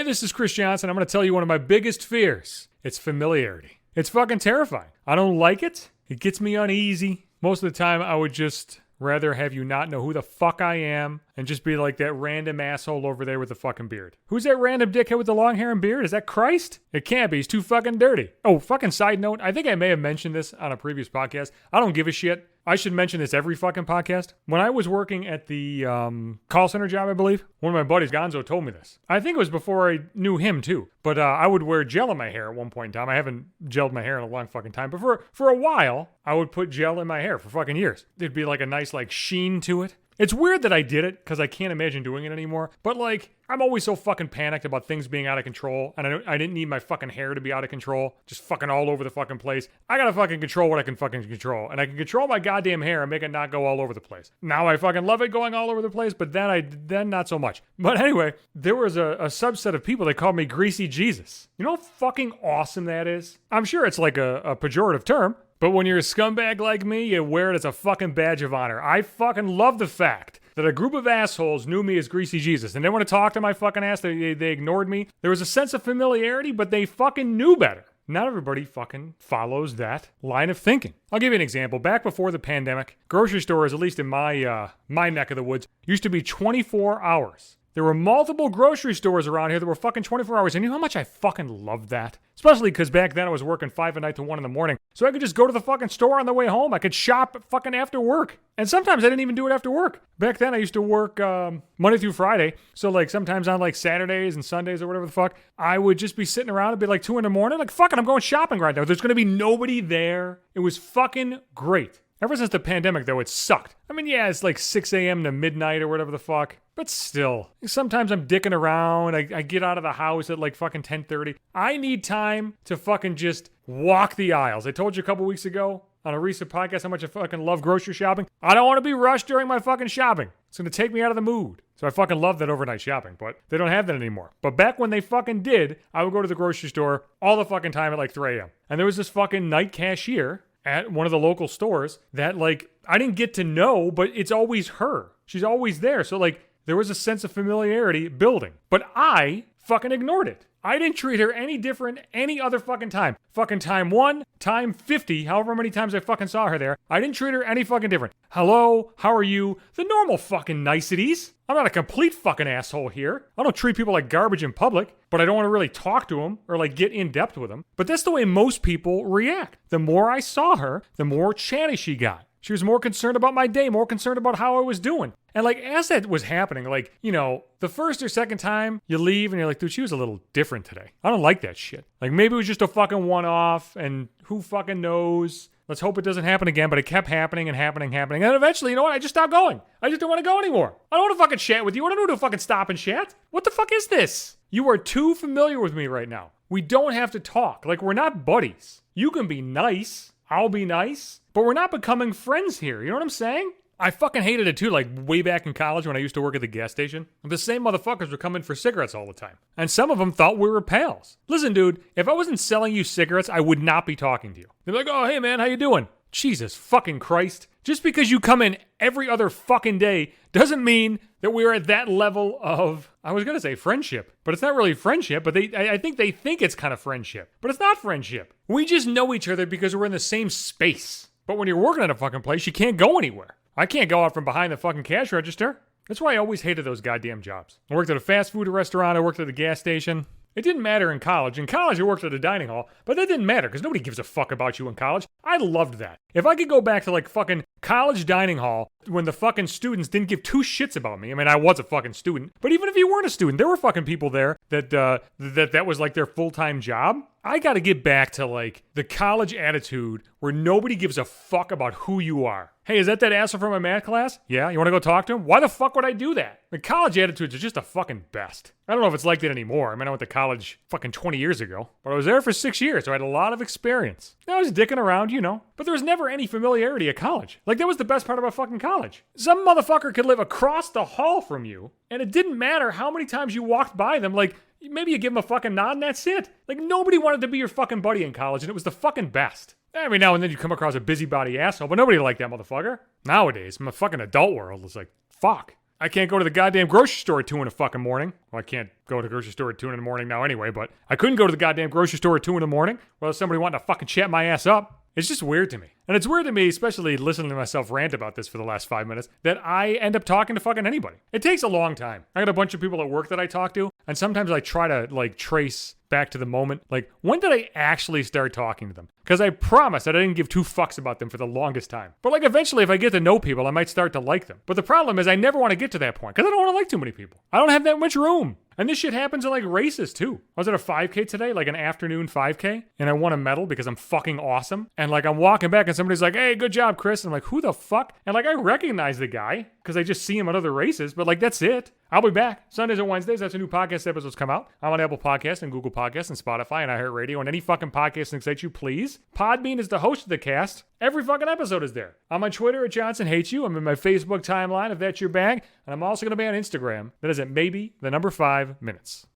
this is Chris Johnson. I'm going to tell you one of my biggest fears. It's familiarity. It's fucking terrifying. I don't like it. It gets me uneasy. Most of the time, I would just rather have you not know who the fuck I am and just be like that random asshole over there with the fucking beard. Who's that random dickhead with the long hair and beard? Is that Christ? It can't be. He's too fucking dirty. Oh, fucking side note. I think I may have mentioned this on a previous podcast. I don't give a shit. I should mention this every fucking podcast. When I was working at the call center job, I believe, one of my buddies, Gonzo, told me this. I think it was before I knew him too. But I would wear gel in my hair at one point in time. I haven't gelled my hair in a long fucking time. But for a while, I would put gel in my hair for fucking years. There'd be like a nice like sheen to it. It's weird that I did it because I can't imagine doing it anymore. But like, I'm always so fucking panicked about things being out of control. And I didn't need my fucking hair to be out of control. Just fucking all over the fucking place. I gotta fucking control what I can fucking control. And I can control my goddamn hair and make it not go all over the place. Now I fucking love it going all over the place, but then not so much. But anyway, there was a subset of people that called me Greasy Jesus. You know how fucking awesome that is? I'm sure it's like a pejorative term. But when you're a scumbag like me, you wear it as a fucking badge of honor. I fucking love the fact that a group of assholes knew me as Greasy Jesus. And they want to talk to my fucking ass. They ignored me. There was a sense of familiarity, but they fucking knew better. Not everybody fucking follows that line of thinking. I'll give you an example. Back before the pandemic, grocery stores, at least in my neck of the woods, used to be 24 hours. There were multiple grocery stores around here that were fucking 24 hours. And you know how much I fucking loved that? Especially because back then I was working 5 at night to 1 in the morning. So I could just go to the fucking store on the way home. I could shop fucking after work. And sometimes I didn't even do it after work. Back then I used to work Monday through Friday. So like sometimes on like Saturdays and Sundays or whatever the fuck, I would just be sitting around. It'd be like 2 in the morning. Like, fuck it, I'm going shopping right now. There's going to be nobody there. It was fucking great. Ever since the pandemic, though, it sucked. I mean, yeah, it's like 6 a.m. to midnight or whatever the fuck. But still, sometimes I'm dicking around. I get out of the house at like fucking 10:30. I need time to fucking just walk the aisles. I told you a couple weeks ago on a recent podcast how much I fucking love grocery shopping. I don't want to be rushed during my fucking shopping. It's going to take me out of the mood. So I fucking love that overnight shopping, but they don't have that anymore. But back when they fucking did, I would go to the grocery store all the fucking time at like 3 a.m. And there was this fucking night cashier at one of the local stores that like I didn't get to know, but it's always her. She's always there. So like there was a sense of familiarity building, but I fucking ignored it. I didn't treat her any different any other fucking time. Fucking time 1, time 50, however many times I fucking saw her there. I didn't treat her any fucking different. Hello, how are you? The normal fucking niceties. I'm not a complete fucking asshole here. I don't treat people like garbage in public, but I don't want to really talk to them or like get in depth with them. But that's the way most people react. The more I saw her, the more chatty she got. She was more concerned about my day, more concerned about how I was doing. And like, as that was happening, like, you know, the first or second time you leave and you're like, dude, she was a little different today. I don't like that shit. Like, maybe it was just a fucking one-off and who fucking knows? Let's hope it doesn't happen again, but it kept happening and happening. And eventually, you know what? I just stopped going. I just don't want to go anymore. I don't want to fucking chat with you. I don't want to fucking stop and chat. What the fuck is this? You are too familiar with me right now. We don't have to talk. Like, we're not buddies. You can be nice. I'll be nice. But we're not becoming friends here. You know what I'm saying? I fucking hated it too, like way back in college when I used to work at the gas station. The same motherfuckers would come in for cigarettes all the time. And some of them thought we were pals. Listen, dude, if I wasn't selling you cigarettes, I would not be talking to you. They'd be like, oh, hey man, how you doing? Jesus fucking Christ. Just because you come in every other fucking day doesn't mean that we're at that level of, I was going to say friendship, but it's not really friendship, but I think they think it's kind of friendship, but it's not friendship. We just know each other because we're in the same space. But when you're working at a fucking place, you can't go anywhere. I can't go out from behind the fucking cash register. That's why I always hated those goddamn jobs. I worked at a fast food restaurant. I worked at a gas station. It didn't matter in college. In college, I worked at a dining hall, but that didn't matter because nobody gives a fuck about you in college. I loved that. If I could go back to like fucking college dining hall when the fucking students didn't give two shits about me. I mean, I was a fucking student, but even if you weren't a student, there were fucking people there that was like their full-time job. I got to get back to like the college attitude where nobody gives a fuck about who you are. Hey, is that asshole from my math class? Yeah, you want to go talk to him? Why the fuck would I do that? The college attitudes are just the fucking best. I don't know if it's like that anymore. I mean, I went to college fucking 20 years ago, but I was there for 6 years, so I had a lot of experience. I was dicking around, you know, but there was never any familiarity at college. Like, that was the best part about fucking college. Some motherfucker could live across the hall from you, and it didn't matter how many times you walked by them. Like, maybe you give them a fucking nod and that's it. Like, nobody wanted to be your fucking buddy in college, and it was the fucking best. Every now and then you come across a busybody asshole, but nobody liked that motherfucker. Nowadays, in the fucking adult world, it's like, fuck. I can't go to the goddamn grocery store at 2 in the fucking morning. Well, I can't go to the grocery store at 2 in the morning now anyway, but I couldn't go to the goddamn grocery store at 2 in the morning without somebody wanting to fucking chat my ass up. It's just weird to me. And it's weird to me, especially listening to myself rant about this for the last 5 minutes, that I end up talking to fucking anybody. It takes a long time. I got a bunch of people at work that I talk to, and sometimes I try to like trace back to the moment. Like, when did I actually start talking to them? Because I promise that I didn't give two fucks about them for the longest time. But like, eventually, if I get to know people, I might start to like them. But the problem is I never want to get to that point because I don't want to like too many people. I don't have that much room. And this shit happens in like races too. I was at a 5K today, like an afternoon 5K, and I won a medal because I'm fucking awesome. And like, I'm walking back and somebody's like, hey, good job, Chris. And I'm like, who the fuck? And like, I recognize the guy because I just see him at other races, but like, that's it. I'll be back Sundays and Wednesdays. That's when new podcast episodes come out. I'm on Apple Podcasts and Google Podcasts and Spotify and iHeartRadio and any fucking podcasting site you please. Podbean is the host of the cast. Every fucking episode is there. I'm on Twitter at Johnson Hates You. I'm in my Facebook timeline if that's your bag. And I'm also going to be on Instagram. That is at maybe the number 5 minutes.